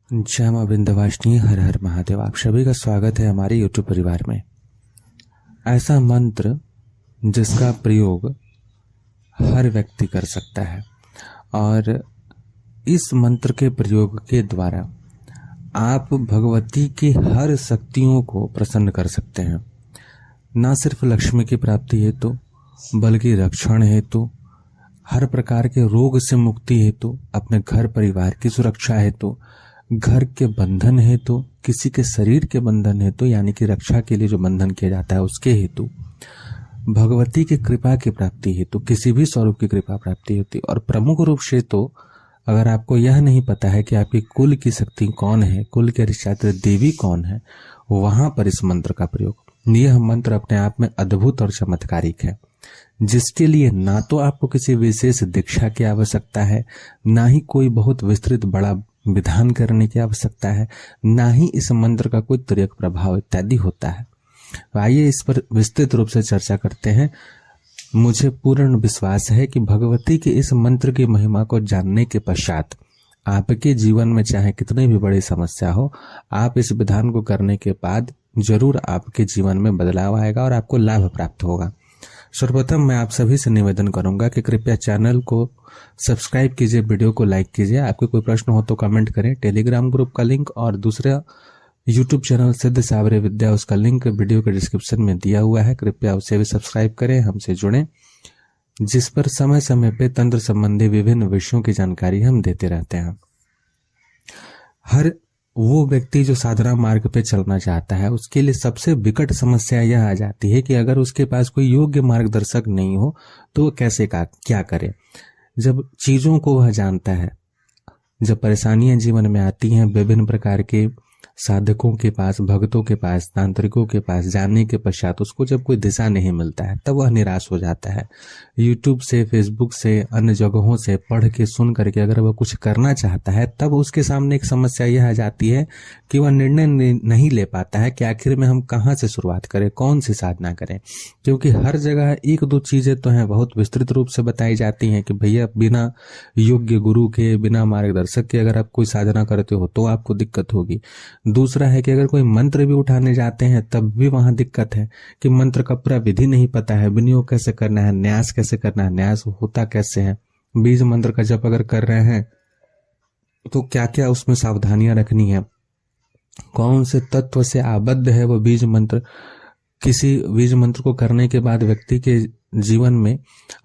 जय मां विंध्यवासिनी, हर हर महादेव। आप सभी का स्वागत है हमारे यूट्यूब परिवार में। ऐसा मंत्र जिसका प्रयोग हर व्यक्ति कर सकता है और इस मंत्र के प्रयोग के द्वारा आप भगवती की हर शक्तियों को प्रसन्न कर सकते हैं। न सिर्फ लक्ष्मी की प्राप्ति हेतु बल्कि रक्षण हेतु, हर प्रकार के रोग से मुक्ति हेतु, अपने घर परिवार की सुरक्षा हेतु, घर के बंधन हेतु, किसी के शरीर के बंधन हेतु यानी कि रक्षा के लिए जो बंधन किया जाता है उसके हेतु, भगवती की कृपा की प्राप्ति हेतु, किसी भी स्वरूप की कृपा प्राप्ति होती। और प्रमुख रूप से तो अगर आपको यह नहीं पता है कि आपकी कुल की शक्ति कौन है, कुल के अधिष्ठात्री देवी कौन है, वहां पर इस मंत्र का प्रयोग। यह मंत्र अपने आप में अद्भुत और चमत्कारिक है, जिसके लिए ना तो आपको किसी विशेष दीक्षा की आवश्यकता है, ना ही कोई बहुत विस्तृत बड़ा विधान करने की आवश्यकता है, ना ही इस मंत्र का कोई तुरंत प्रभाव इत्यादि होता है। तो आइए इस पर विस्तृत रूप से चर्चा करते हैं। मुझे पूर्ण विश्वास है कि भगवती के इस मंत्र की महिमा को जानने के पश्चात आपके जीवन में चाहे कितनी भी बड़ी समस्या हो, आप इस विधान को करने के बाद जरूर आपके जीवन में बदलाव आएगा और आपको लाभ प्राप्त होगा। सर्वप्रथम मैं आप सभी से निवेदन करूंगा कि कृपया चैनल को सब्सक्राइब कीजिए, वीडियो को लाइक कीजिए। आपके कोई प्रश्न हो तो कमेंट करें। टेलीग्राम ग्रुप का लिंक और दूसरा यूट्यूब चैनल सिद्ध सावरे विद्या, उसका लिंक वीडियो के डिस्क्रिप्शन में दिया हुआ है। कृपया उसे भी सब्सक्राइब करें, हमसे जुड़ें, जिस पर समय समय पे तंत्र संबंधी विभिन्न विषयों की जानकारी हम देते रहते हैं। हर वो व्यक्ति जो साधना मार्ग पे चलना चाहता है, उसके लिए सबसे विकट समस्या यह आ जाती है कि अगर उसके पास कोई योग्य मार्गदर्शक नहीं हो तो वो कैसे क्या करे। जब चीजों को वह जानता है, जब परेशानियां जीवन में आती हैं, विभिन्न प्रकार के साधकों के पास, भक्तों के पास, तांत्रिकों के पास जाने के पश्चात उसको जब कोई दिशा नहीं मिलता है, तब वह निराश हो जाता है। यूट्यूब से, फेसबुक से, अन्य जगहों से पढ़ के सुन करके अगर वह कुछ करना चाहता है, तब उसके सामने एक समस्या यह आ जाती है कि वह निर्णय नहीं ले पाता है कि आखिर में हम कहाँ से शुरुआत करें, कौन सी साधना करें। क्योंकि हर जगह एक दो चीजें तो हैं, बहुत विस्तृत रूप से बताई जाती हैं कि भैया बिना योग्य गुरु के, बिना मार्गदर्शक के अगर आप कोई साधना करते हो तो आपको दिक्कत होगी। दूसरा है कि अगर कोई मंत्र भी उठाने जाते हैं तब भी वहां दिक्कत है कि मंत्र का पूरा विधि नहीं पता है, विनियोग कैसे करना है, न्यास कैसे करना है, न्यास होता कैसे है। बीज मंत्र का जप अगर कर रहे हैं तो क्या क्या उसमें सावधानियां रखनी है, कौन से तत्व से आबद्ध है वो बीज मंत्र। किसी बीज मंत्र को करने के बाद व्यक्ति के जीवन में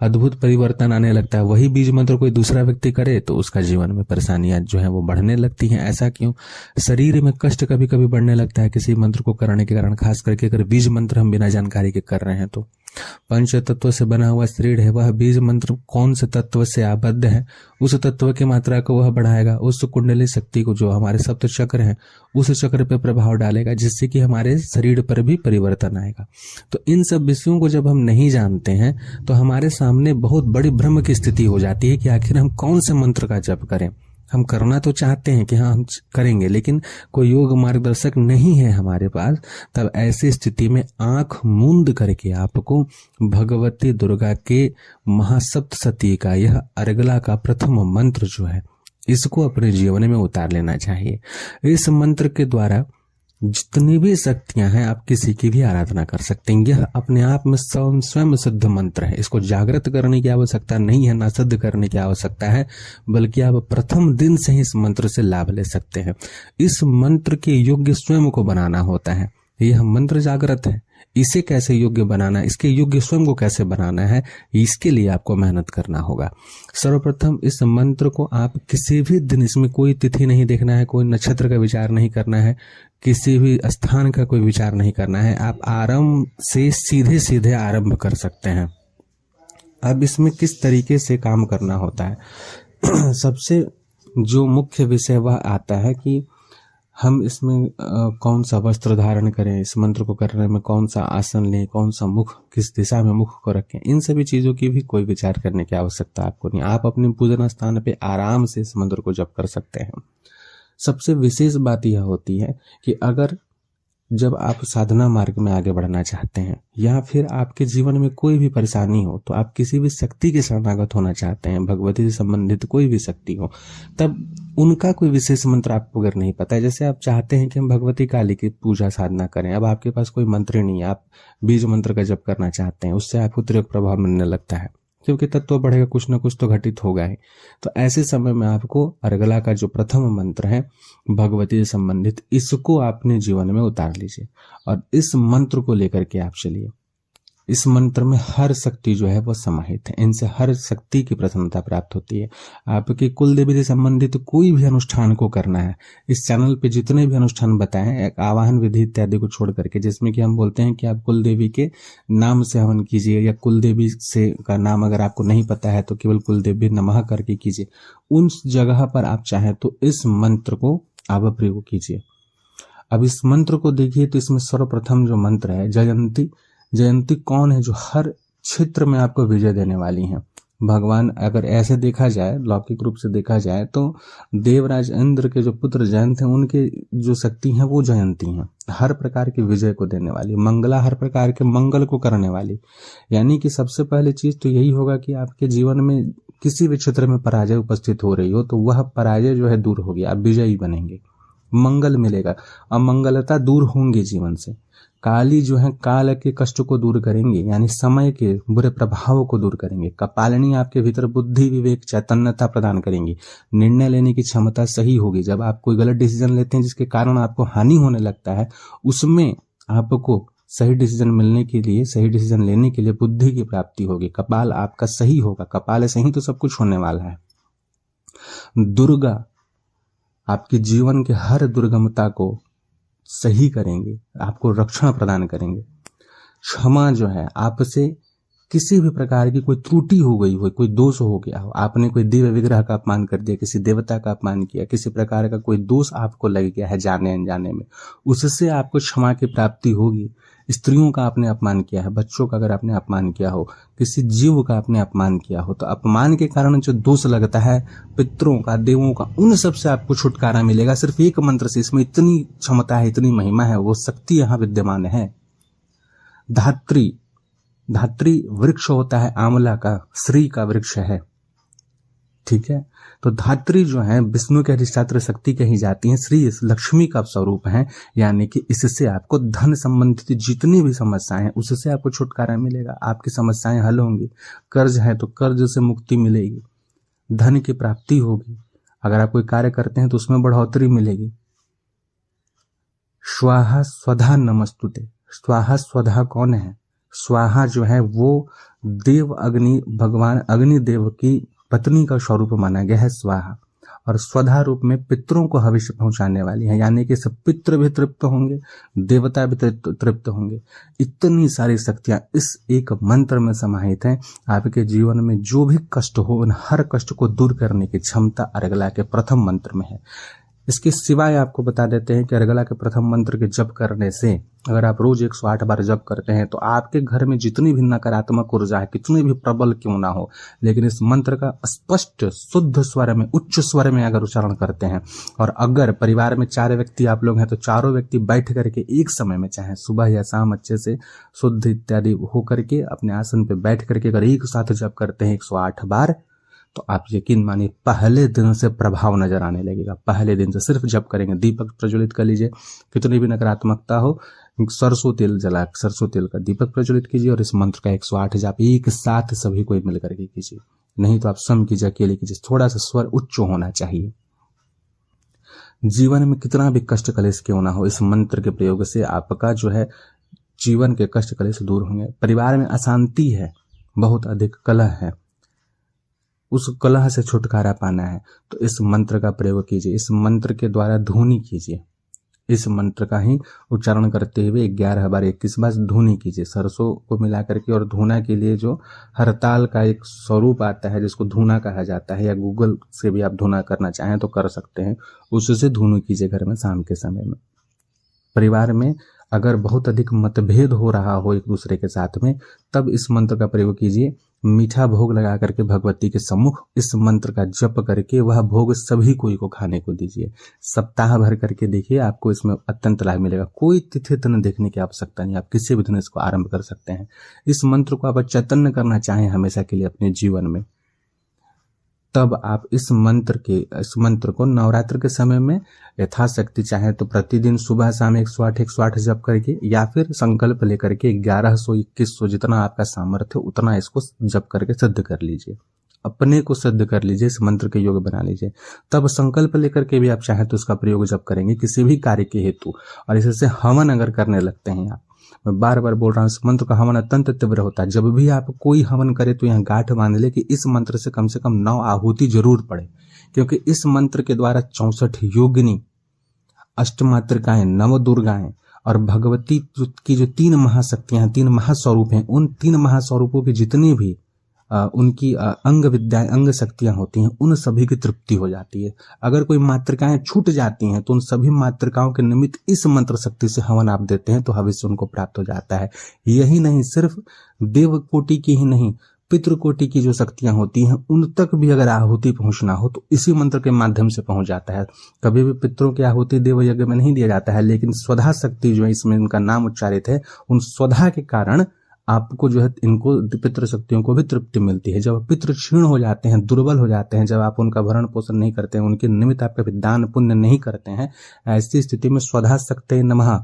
अद्भुत परिवर्तन आने लगता है। वही बीज मंत्र कोई दूसरा व्यक्ति करे तो उसका जीवन में परेशानियां जो है वो बढ़ने लगती हैं। ऐसा क्यों? शरीर में कष्ट कभी कभी बढ़ने लगता है किसी मंत्र को करने के कारण, खास करके अगर बीज मंत्र हम बिना जानकारी के कर रहे हैं तो। पंच तत्व से बना हुआ शरीर है, वह बीज मंत्र कौन से तत्व से आबद्ध है, उस तत्व की मात्रा को वह बढ़ाएगा, उस कुंडली शक्ति को, जो हमारे सप्त चक्र है, उस चक्र पे प्रभाव डालेगा, जिससे कि हमारे शरीर पर भी परिवर्तन आएगा। तो इन सब विषयों को जब हम नहीं जानते हैं तो हमारे सामने बहुत बड़ी भ्रम की स्थिति हो जाती है कि आखिर हम कौन से मंत्र का जप करें। हम करना तो चाहते हैं कि हाँ हम करेंगे, लेकिन कोई योग मार्गदर्शक नहीं है हमारे पास। तब ऐसी स्थिति में आंख मूंद करके आपको भगवती दुर्गा के महासप्तशती का यह अर्गला का प्रथम मंत्र जो है, इसको अपने जीवन में उतार लेना चाहिए। इस मंत्र के द्वारा जितनी भी शक्तियां हैं आप किसी की भी आराधना कर सकते हैं। यह अपने आप में स्वयं सिद्ध मंत्र है, इसको जागृत करने की आवश्यकता नहीं है, ना सिद्ध करने की आवश्यकता है, बल्कि आप प्रथम दिन से ही इस मंत्र से लाभ ले सकते हैं। इस मंत्र के योग्य स्वयं को बनाना होता है। यह मंत्र जागृत है, इसे कैसे योग्य बनाना है, इसके योग्य स्वयं को कैसे बनाना है, इसके लिए आपको मेहनत करना होगा। सर्वप्रथम इस मंत्र को आप किसी भी दिन, इसमें कोई तिथि नहीं देखना है, कोई नक्षत्र का विचार नहीं करना है, किसी भी स्थान का कोई विचार नहीं करना है, आप आरंभ से सीधे सीधे आरंभ कर सकते हैं। अब इसमें किस तरीके से काम करना होता है सबसे जो मुख्य विषय वह आता है कि हम इसमें कौन सा वस्त्र धारण करें, इस मंत्र को करने में कौन सा आसन लें, कौन सा मुख, किस दिशा में मुख को रखें, इन सभी चीजों की भी कोई विचार करने की आवश्यकता आपको नहीं। आप अपने पूजन स्थान पे आराम से इस मंत्र को जप कर सकते हैं। सबसे विशेष बात यह होती है कि अगर जब आप साधना मार्ग में आगे बढ़ना चाहते हैं या फिर आपके जीवन में कोई भी परेशानी हो, तो आप किसी भी शक्ति के शरणागत होना चाहते हैं, भगवती से संबंधित कोई भी शक्ति हो, तब उनका कोई विशेष मंत्र आपको अगर नहीं पता है, जैसे आप चाहते हैं कि हम भगवती काली की पूजा साधना करें, अब आपके पास कोई मंत्र नहीं है, आप बीज मंत्र का जप करना चाहते हैं, उससे आपको तुरंत प्रभाव मिलने लगता है क्योंकि तत्व बढ़ेगा, कुछ ना कुछ तो घटित होगा ही। तो ऐसे समय में आपको अर्गला का जो प्रथम मंत्र है भगवती से संबंधित, इसको अपने जीवन में उतार लीजिए और इस मंत्र को लेकर के आप चलिए। इस मंत्र में हर शक्ति जो है वो समाहित है, इनसे हर शक्ति की प्रसन्नता प्राप्त होती है। आपके कुल देवी से संबंधित कोई भी अनुष्ठान को करना है, इस चैनल पे जितने भी अनुष्ठान बताए हैं, एक आवाहन विधि इत्यादि को छोड़ करके, जिसमें कि हम बोलते हैं कि आप कुल देवी के नाम से हवन कीजिए, या कुल देवी से का नाम अगर आपको नहीं पता है तो केवल कुल देवी नमः करके कीजिए। उन जगह पर आप चाहें तो इस मंत्र को आप प्रयोग कीजिए। अब इस मंत्र को देखिए तो इसमें सर्वप्रथम जो मंत्र है जयंती। जयंती कौन है? जो हर क्षेत्र में आपको विजय देने वाली हैं। भगवान अगर ऐसे देखा जाए, लौकिक रूप से देखा जाए, तो देवराज इंद्र के जो पुत्र जयंत हैं, उनके जो शक्ति हैं वो जयंती हैं, हर प्रकार के विजय को देने वाली, मंगला हर प्रकार के मंगल को करने वाली। यानी कि सबसे पहले चीज तो यही होगा कि आपके जीवन में किसी भी क्षेत्र में पराजय उपस्थित हो रही हो तो वह पराजय जो है दूर होगी, आप विजयी बनेंगे, मंगल मिलेगा, अमंगलता दूर होंगे जीवन से। काली जो है काल के कष्ट को दूर करेंगे, यानी समय के बुरे प्रभावों को दूर करेंगे। कपालिनी आपके भीतर बुद्धि विवेक चैतन्यता प्रदान करेंगी, निर्णय लेने की क्षमता सही होगी। जब आप कोई गलत डिसीजन लेते हैं जिसके कारण आपको हानि होने लगता है, उसमें आपको सही डिसीजन मिलने के लिए, सही डिसीजन लेने के लिए बुद्धि की प्राप्ति होगी। कपाल आपका सही होगा, कपाल से ही तो सब कुछ होने वाला है। दुर्गा आपके जीवन के हर दुर्गमता को सही करेंगे, आपको रक्षण प्रदान करेंगे। क्षमा जो है, आपसे किसी भी प्रकार की कोई त्रुटि हो गई हो, कोई दोष हो गया हो, आपने कोई दिव्य विग्रह का अपमान कर दिया, किसी देवता का अपमान किया, किसी प्रकार का कोई दोष आपको लग गया है जाने अनजाने में, उससे आपको क्षमा की प्राप्ति होगी। स्त्रियों का आपने अपमान किया है, बच्चों का अगर आपने अपमान किया हो, किसी जीव का आपने अपमान किया हो, तो अपमान के कारण जो दोष लगता है पितरों का, देवों का, उन सब से आपको छुटकारा मिलेगा सिर्फ एक मंत्र से। इसमें इतनी क्षमता है, इतनी महिमा है, वो शक्ति यहाँ विद्यमान है। धात्री, धात्री वृक्ष होता है आंवला का, श्री का वृक्ष है, ठीक है। तो धात्री जो है विष्णु के अधिष्ठात्र शक्ति कही जाती है, श्री लक्ष्मी का स्वरूप है, यानी कि इससे आपको धन संबंधित जितनी भी समस्याएं हैं उससे आपको छुटकारा मिलेगा, आपकी समस्याएं हल होंगी। कर्ज है तो कर्ज से मुक्ति मिलेगी, धन की प्राप्ति होगी, अगर आप कोई कार्य करते हैं तो उसमें बढ़ोतरी मिलेगी। स्वाहा स्वधा नमस्तुते। स्वाहा स्वधा कौन है? स्वाहा जो है वो देव अग्नि, भगवान अग्निदेव की पत्नी का स्वरूप माना गया है स्वाहा, और स्वधा रूप में पितरों को हविष्य पहुंचाने वाली है, यानी कि सब पितृ भी तृप्त होंगे, देवता भी तृप्त होंगे। इतनी सारी शक्तियां इस एक मंत्र में समाहित हैं। आपके जीवन में जो भी कष्ट हो, उन हर कष्ट को दूर करने की क्षमता अर्गला के प्रथम मंत्र में है। इसके सिवाय आपको बता देते हैं कि अर्गला के प्रथम मंत्र के जप करने से, अगर आप रोज 108 बार जप करते हैं, तो आपके घर में जितनी भी नकारात्मक ऊर्जा है, कितनी भी प्रबल क्यों ना हो, लेकिन इस मंत्र का स्पष्ट शुद्ध स्वर में, उच्च स्वर में अगर उच्चारण करते हैं, और अगर परिवार में 4 व्यक्ति आप लोग हैं तो चारों व्यक्ति बैठ करके एक समय में, चाहे सुबह या शाम, अच्छे से शुद्ध इत्यादि होकर के अपने आसन पे बैठ करके अगर एक साथ जप करते हैं 108 बार, तो आप यकीन मानिए पहले दिन से प्रभाव नजर आने लगेगा। पहले दिन से सिर्फ जप करेंगे, दीपक प्रज्वलित कर लीजिए, कितनी भी नकारात्मकता हो, सरसों तेल जला, सरसों तेल का दीपक प्रज्वलित कीजिए और इस मंत्र का 108 जाप एक साथ सभी को मिलकर के कीजिए। नहीं तो आप स्वयं कीजिए, अकेले कीजिए, थोड़ा सा स्वर उच्च होना चाहिए। जीवन में कितना भी कष्ट कलेश क्यों ना हो, इस मंत्र के प्रयोग से आपका जो है जीवन के कष्ट कलेश दूर होंगे। परिवार में अशांति है, बहुत अधिक कलह है, उस कलह से छुटकारा पाना है तो इस मंत्र का प्रयोग कीजिए। इस मंत्र के द्वारा धुनी कीजिए, इस मंत्र का ही उच्चारण करते हुए 11 बार 21 बार धुनी कीजिए। सरसों को मिला करके, और धुना के लिए जो हरताल का एक स्वरूप आता है जिसको धुना कहा जाता है, या गूगल से भी आप धुना करना चाहें तो कर सकते हैं, उससे धुनी कीजिए घर में शाम के समय में। परिवार में अगर बहुत अधिक मतभेद हो रहा हो एक दूसरे के साथ में, तब इस मंत्र का प्रयोग कीजिए। मीठा भोग लगा करके भगवती के सम्मुख इस मंत्र का जप करके वह भोग सभी कोई को खाने को दीजिए। सप्ताह भर करके देखिए, आपको इसमें अत्यंत लाभ मिलेगा। कोई तिथि दिन देखने की आवश्यकता नहीं, आप किसी भी दिन इसको आरंभ कर सकते हैं। इस मंत्र को आप चैतन्य करना चाहें हमेशा के लिए अपने जीवन में, तब आप इस मंत्र को नवरात्र के समय में यथाशक्ति चाहे तो प्रतिदिन सुबह शाम 108 जप करके, या फिर संकल्प लेकर के 1100 2100 जितना आपका सामर्थ्य उतना इसको जप करके सिद्ध कर लीजिए, अपने को सिद्ध कर लीजिए, इस मंत्र के योग बना लीजिए। तब संकल्प लेकर के भी आप चाहें तो उसका प्रयोग जब करेंगे किसी भी कार्य के हेतु, और इससे हवन अगर करने लगते हैं आप, मैं बार बार बोल रहा हूँ, इस मंत्र का हवन अत्यंत तीव्र होता है। जब भी आप कोई हवन करें तो यहाँ गांठ बांध ले कि इस मंत्र से कम 9 आहुति जरूर पड़े, क्योंकि इस मंत्र के द्वारा 64 योगिनी, अष्टमातृकाएं, नवदुर्गाएं और भगवती की जो 3 महाशक्तियां, 3 महास्वरूप हैं, उन 3 महास्वरूपों की जितनी भी उनकी अंग विद्याएं, अंग शक्तियां होती हैं, उन सभी की तृप्ति हो जाती है। अगर कोई मातृकाएं छूट जाती हैं तो उन सभी मातृकाओं के निमित्त इस मंत्र शक्ति से हवन आप देते हैं तो हविष्य उनको प्राप्त हो जाता है। यही नहीं, सिर्फ देव कोटि की ही नहीं, पितृकोटि की जो शक्तियां होती हैं उन तक भी अगर आहुति पहुंचना हो तो इसी मंत्र के माध्यम से पहुंच जाता है। कभी भी पितरों की आहुति देव यज्ञ में नहीं दिया जाता है, लेकिन स्वधा शक्ति जो है, इसमें उनका नाम उच्चारित है, उन स्वधा के कारण आपको जो है इनको पितृ शक्तियों को भी तृप्ति मिलती है। जब पितृ क्षीण हो जाते हैं, दुर्बल हो जाते हैं, जब आप उनका भरण पोषण नहीं करते हैं, उनके निमित्त आप कभी दान पुण्य नहीं करते हैं, ऐसी स्थिति में स्वधा शक्ति नमः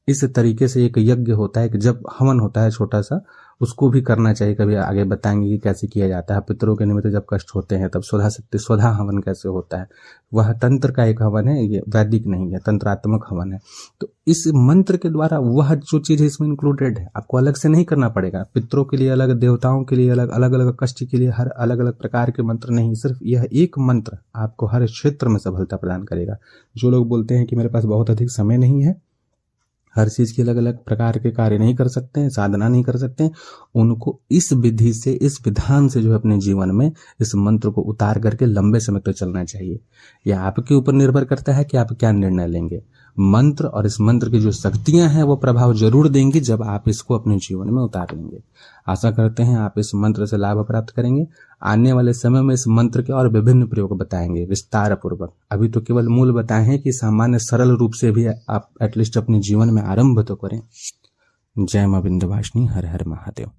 इस तरीके से एक यज्ञ होता है कि जब हवन होता है छोटा सा, उसको भी करना चाहिए। कभी आगे बताएंगे कि कैसे किया जाता है। पितरों के निमित्त जब कष्ट होते हैं तब स्वधा शक्ति, स्वधा हवन कैसे होता है, वह तंत्र का एक हवन है, ये वैदिक नहीं है, तंत्रात्मक हवन है। तो इस मंत्र के द्वारा वह जो चीज है इसमें इंक्लूडेड है, आपको अलग से नहीं करना पड़ेगा। पितरों के लिए अलग, देवताओं के लिए अलग, अलग अलग कष्ट के लिए हर अलग अलग प्रकार के मंत्र नहीं, सिर्फ यह एक मंत्र आपको हर क्षेत्र में सफलता प्रदान करेगा। जो लोग बोलते हैं कि मेरे पास बहुत अधिक समय नहीं है, हर चीज के अलग अलग प्रकार के कार्य नहीं कर सकते हैं, साधना नहीं कर सकते हैं, उनको इस विधि से, इस विधान से जो है अपने जीवन में इस मंत्र को उतार करके लंबे समय तक चलना चाहिए। यह आपके ऊपर निर्भर करता है कि आप क्या निर्णय लेंगे। मंत्र और इस मंत्र की जो शक्तियां हैं वो प्रभाव जरूर देंगी जब आप इसको अपने जीवन में उतार लेंगे। आशा करते हैं आप इस मंत्र से लाभ प्राप्त करेंगे। आने वाले समय में इस मंत्र के और विभिन्न प्रयोग बताएंगे विस्तार पूर्वक। अभी तो केवल मूल बताए हैं कि सामान्य सरल रूप से भी आप एटलीस्ट अपने जीवन में आरंभ तो करें। जय मां विंध्यवासिनी, हर हर महादेव।